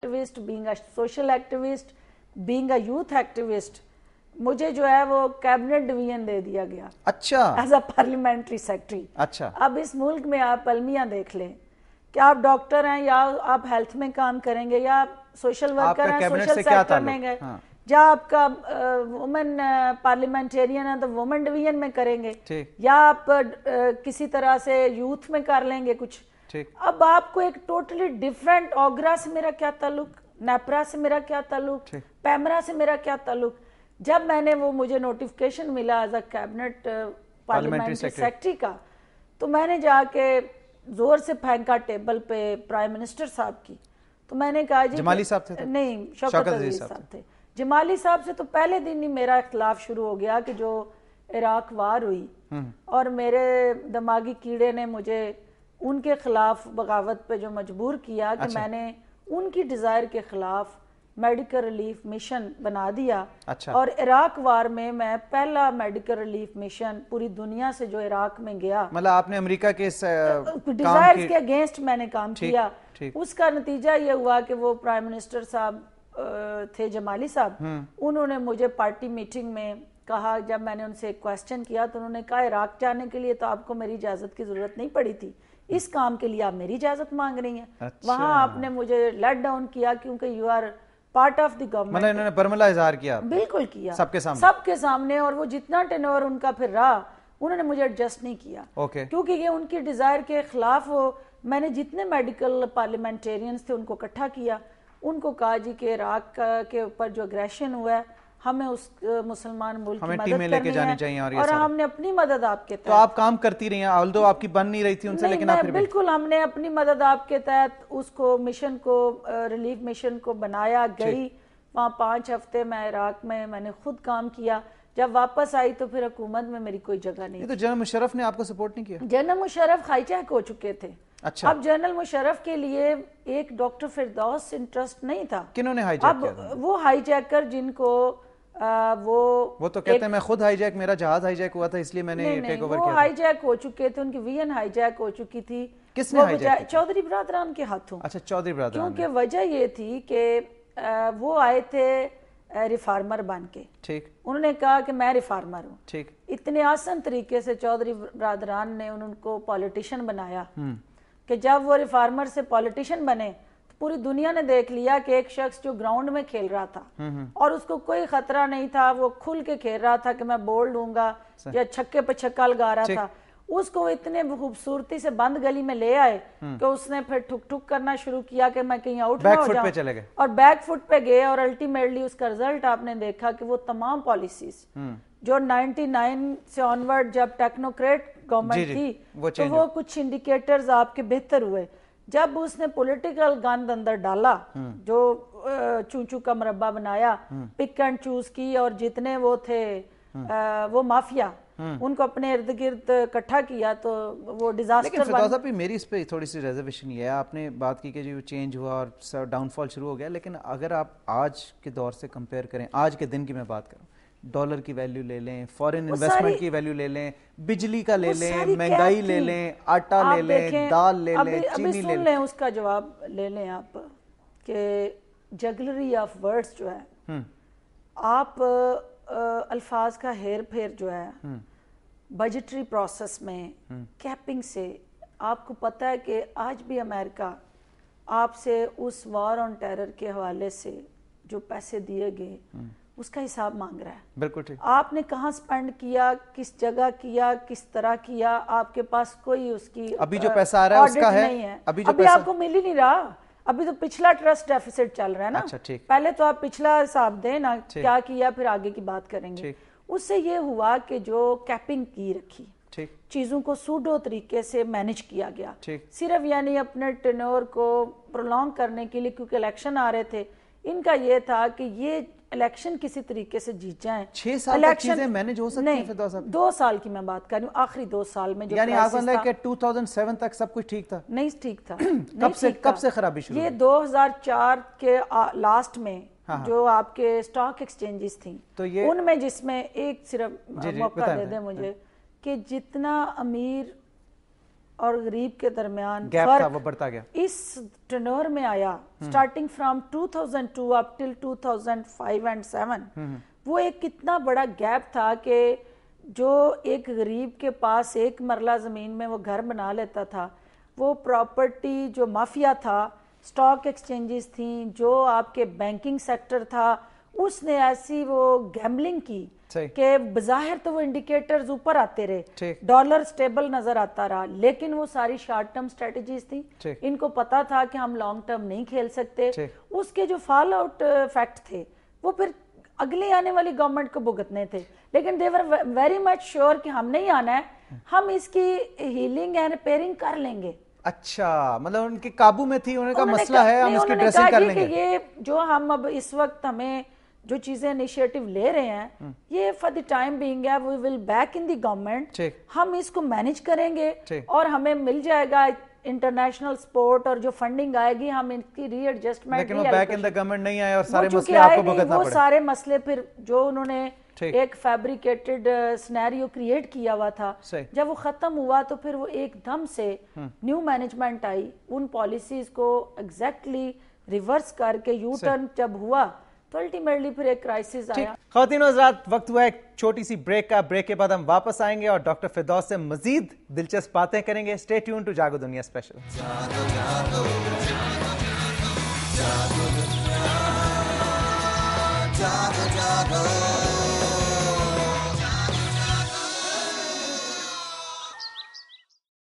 Activist, being a social activist, being a youth activist, مجھے جو ہے وہ کیبنٹ ڈویژن دے دیا گیا. اچھا, ایز اے پارلیمنٹری سیکرٹری. اچھا, اب اس ملک میں آپ المیہ دیکھ لیں کہ آپ ڈاکٹر ہیں یا آپ ہیلتھ میں کام کریں گے یا سوشل ورکر ہیں سوشل سیکٹر میں گئے, یا آپ کا وومن پارلیمنٹیرین ہے تو وومن ڈویژن میں کریں گے, یا آپ کسی طرح سے یوتھ میں کر لیں گے کچھ. اب آپ کو ایک ٹوٹلی ڈفرینٹ, اوگرا سے میرا کیا تعلق, نیپرا سے میرا کیا تعلق, پیمرا سے میرا کیا تعلق. جب میں نے وہ مجھے نوٹیفکیشن ملا as a cabinet parliamentary secretary کا, تو میں نے جا کے زور سے پھینکا ٹیبل پہ پرائم منسٹر صاحب کی. تو میں نے کہا جی جمالی صاحب تھے, نہیں شوکت عزیز صاحب تھے. جمالی صاحب سے تو پہلے دن ہی میرا اختلاف شروع ہو گیا کہ جو عراق وار ہوئی اور میرے دماغی کیڑے نے مجھے ان کے خلاف بغاوت پہ جو مجبور کیا کہ میں نے ان کی ڈیزائر کے خلاف میڈیکل ریلیف مشن بنا دیا. اور عراق وار میں میں پہلا میڈیکل ریلیف مشن پوری دنیا سے جو عراق میں گیا, مطلب آپ نے امریکہ کے ڈیزائرز کے اگینسٹ میں نے کام کیا. اس کا نتیجہ یہ ہوا کہ وہ پرائم منسٹر صاحب تھے جمالی صاحب, انہوں نے مجھے پارٹی میٹنگ میں کہا, جب میں نے ان سے ایک کویسچن کیا تو انہوں نے کہا عراق جانے کے لیے تو آپ کو میری اجازت کی ضرورت نہیں پڑی تھی, اس کام کے لیے آپ میری اجازت مانگ رہی ہیں. وہاں آپ نے مجھے لیٹ ڈاؤن کیا کیونکہ you are part of the government. مطلب انہوں نے برملا اظہار کیا, بالکل کیا, سب کے سامنے. اور وہ جتنا ٹینور ان کا پھر رہا انہوں نے مجھے ایڈجسٹ نہیں کیا, کیونکہ یہ ان کی ڈیزائر کے خلاف. وہ میں نے جتنے میڈیکل پارلیمنٹیرینز تھے ان کو اکٹھا کیا, ان کو کہا جی کہ عراق کے اوپر جو اگریشن ہوا ہے ہمیں اس مسلمان ملک کی مدد کرنی ہے اور ہم نے اپنی مدد آپ کے تحت. تو آپ کام کرتی رہی ہیں آلدو آپ کی بن نہیں رہی تھی ان سے, لیکن آپ پھر بالکل ہم نے اپنی مدد آپ کے تحت اس کو مشن کو ریلیف مشن کو بنایا. گئی وہاں 5 ہفتے میں عراق میں نے خود کام کیا. جب واپس آئی تو پھر حکومت میں میری کوئی جگہ نہیں. تو جنرل مشرف نے آپ کو سپورٹ نہیں کیا؟ جنرل مشرف ہائی جیک ہو چکے تھے. اچھا, اب جنرل مشرف کے لیے ایک ڈاکٹر فردوس انٹرسٹ نہیں تھا. کنہوں نے ہائی جیک کیا؟ اب وہ ہائی جیکر جن کو وہ تو کہتے ہیں میں خود ہائی جیک, میرا جہاز ہائی جیک ہوا تھا اس لیے میں نے ٹیک اوور کیا. وہ ہائی جیک ہو چکے تھے, ان کی وی این ہائی جیک ہو چکی تھی. کس نے ہائی جیک؟ چودھری برادران کے ہاتھوں. اچھا, چودھری برادران. کیونکہ وجہ یہ تھی کہ وہ آئے تھے ریفارمر بن کے. ٹھیک, انہوں نے کہا کہ میں ریفارمر ہوں. ٹھیک, اتنے آسان طریقے سے چودھری برادران نے ان کو پولیٹیشن بنایا کہ جب وہ ریفارمر سے پولیٹیشن بنے تو پوری دنیا نے دیکھ لیا کہ ایک شخص جو گراؤنڈ میں کھیل رہا تھا اور اس کو کوئی خطرہ نہیں تھا, وہ کھل کے کھیل رہا تھا کہ میں بولڈ ہوں گا یا چھکے پہ چھکا لگا رہا تھا, اس کو اتنے خوبصورتی سے بند گلی میں لے آئے کہ اس نے پھر ٹھک ٹھک کرنا شروع کیا کہ میں کہیں آؤٹ نہ ہو جاؤں, اور بیک فٹ پہ گئے. اور الٹیمیٹلی اس کا رزلٹ آپ نے دیکھا کہ وہ تمام پالیسیز جو 99 سے آنورڈ جب ٹیکنوکریٹ گورنمنٹ تھی تو وہ کچھ انڈیکیٹرز آپ کے بہتر ہوئے. جب اس نے پولیٹیکل گند اندر ڈالا, جو چونچو کا مربع بنایا, پک اینڈ چوز کی, اور جتنے وہ تھے وہ مافیا ان کو اپنے ارد گرد اکٹھا کیا تو وہ ڈیزاسٹر. لیکن فردوس صاحب میری اس پہ تھوڑی سی ریزرویشن یہ ہے, آپ نے بات کی کہ جو چینج ہوا اور ڈاؤن فال شروع ہو گیا, لیکن اگر آپ آج کے دور سے کمپیئر کریں, آج کے دن کی میں بات کروں, ڈالر کی ویلیو لے لیں, فورن انویسٹمنٹ کی ویلیو لے لیں, بجلی کا لے لیں, مہنگائی لے لیں, آٹا لے لیں, دال لے لیں, چینی لے لیں, اس کا جواب لے لیں آپ کہ جگلری آف ورڈز جو ہے, آپ الفاظ کا ہیر پھیر جو ہے بجٹری پروسیس میں کیپنگ سے, آپ کو پتہ ہے کہ آج بھی امریکہ آپ سے اس وار آن ٹیرر کے حوالے سے جو پیسے دیے گئے اس کا حساب مانگ رہا ہے. بالکل ٹھیک. آپ نے کہاں سپینڈ کیا, کس جگہ کیا, کس طرح کیا, آپ کے پاس کوئی اس کی ابھی جو پیسہ آ رہا ہے اس کا ہے, ابھی آپ کو مل ہی نہیں رہا. ابھی تو پچھلا ٹرسٹ ڈیفیسٹ چل رہا ہے نا. پہلے تو آپ پچھلا حساب دیں نا کیا کیا, پھر آگے کی بات کریں گے. اس سے یہ ہوا کہ جو کیپنگ کی رکھی, چیزوں کو سوڈو طریقے سے مینج کیا گیا, صرف یعنی اپنے ٹینور کو پرولونگ کرنے کے لیے, کیونکہ الیکشن آ رہے تھے. ان کا یہ تھا کہ یہ الیکشن کسی طریقے سے جیت جائیں. 6 سال تک چیزیں مینج ہو سکتی ہیں فردوس صاحب؟ 2 سال کی میں بات کر رہی ہوں, آخری 2 سال میں جو یعنی آپ کو لگتا ہے کہ 2007 تک سب کچھ ٹھیک تھا؟ نہیں ٹھیک تھا. کب سے خرابی شروع؟ یہ 2004 کے لاسٹ میں جو آپ کے سٹاک ایکسچینجز تھیں ان میں, جس میں ایک صرف موقع دے دیں مجھے, کہ جتنا امیر اور غریب کے درمیان گیپ تھا وہ بڑھتا گیا اس ٹرنور میں آیا starting from 2002 up till 2005 and 7 وہ ایک کتنا بڑا گیپ تھا کہ جو ایک غریب کے پاس ایک مرلہ زمین میں وہ گھر بنا لیتا تھا وہ پراپرٹی جو مافیا تھا سٹاک ایکسچینجز تھیں جو آپ کے بینکنگ سیکٹر تھا اس نے ایسی وہ گیمبلنگ کی کہ بظاہر تو وہ انڈیکیٹرز اوپر آتے رہے ڈالر سٹیبل نظر آتا رہا لیکن وہ ساری شارٹ ٹرم سٹریٹجیز تھی ان کو پتا تھا کہ ہم لانگ ٹرم نہیں کھیل سکتے اس کے جو فال آؤٹ فیکٹ تھے وہ پھر اگلی آنے والی گورنمنٹ کو بھگتنے تھے لیکن دے ور ویری مچ شیور کہ ہم نہیں آنا ہے ہم اس کی ہیلنگ اینڈ ریپیئرنگ کر لیں گے. اچھا مطلب ان کے قابو میں تھی انہوں نے کہا مسئلہ ہے ہم اس کی ڈریسنگ کر لیں گے. یہ جو ہم اب اس وقت ہمیں جو چیزیں انیشیٹو لے رہے ہیں یہ فار دی ٹائم بینگ ہے وی will back in the government ہم اس کو مینج کریں گے اور ہمیں مل جائے گا انٹرنیشنل سپورٹ اور جو فنڈنگ آئے گی ہم ان کی ری ایڈجسٹمنٹ لیکن وہ بیک ان دی گورنمنٹ نہیں آئے اور سارے مسئلے آپ کو بھگتنا پڑے. وہ سارے مسئلے پھر جو انہوں نے ایک فیبریکیٹڈ سینیریو کریٹ کیا ہوا تھا جب وہ ختم ہوا تو پھر وہ ایک دم سے new management I in policies کو ایگزیکٹلی ریورس کر کے یو ٹرن جب ہوا تو الٹیمیٹلی پھر ایک کرائسس آیا. خواتین و حضرات وقت ہوا ایک چھوٹی سی بریک کا. بریک کے بعد ہم واپس آئیں گے اور ڈاکٹر فردوس سے مزید دلچسپ باتیں کریں گے. اسٹے ٹیون ٹو جاگو دنیا اسپیشل.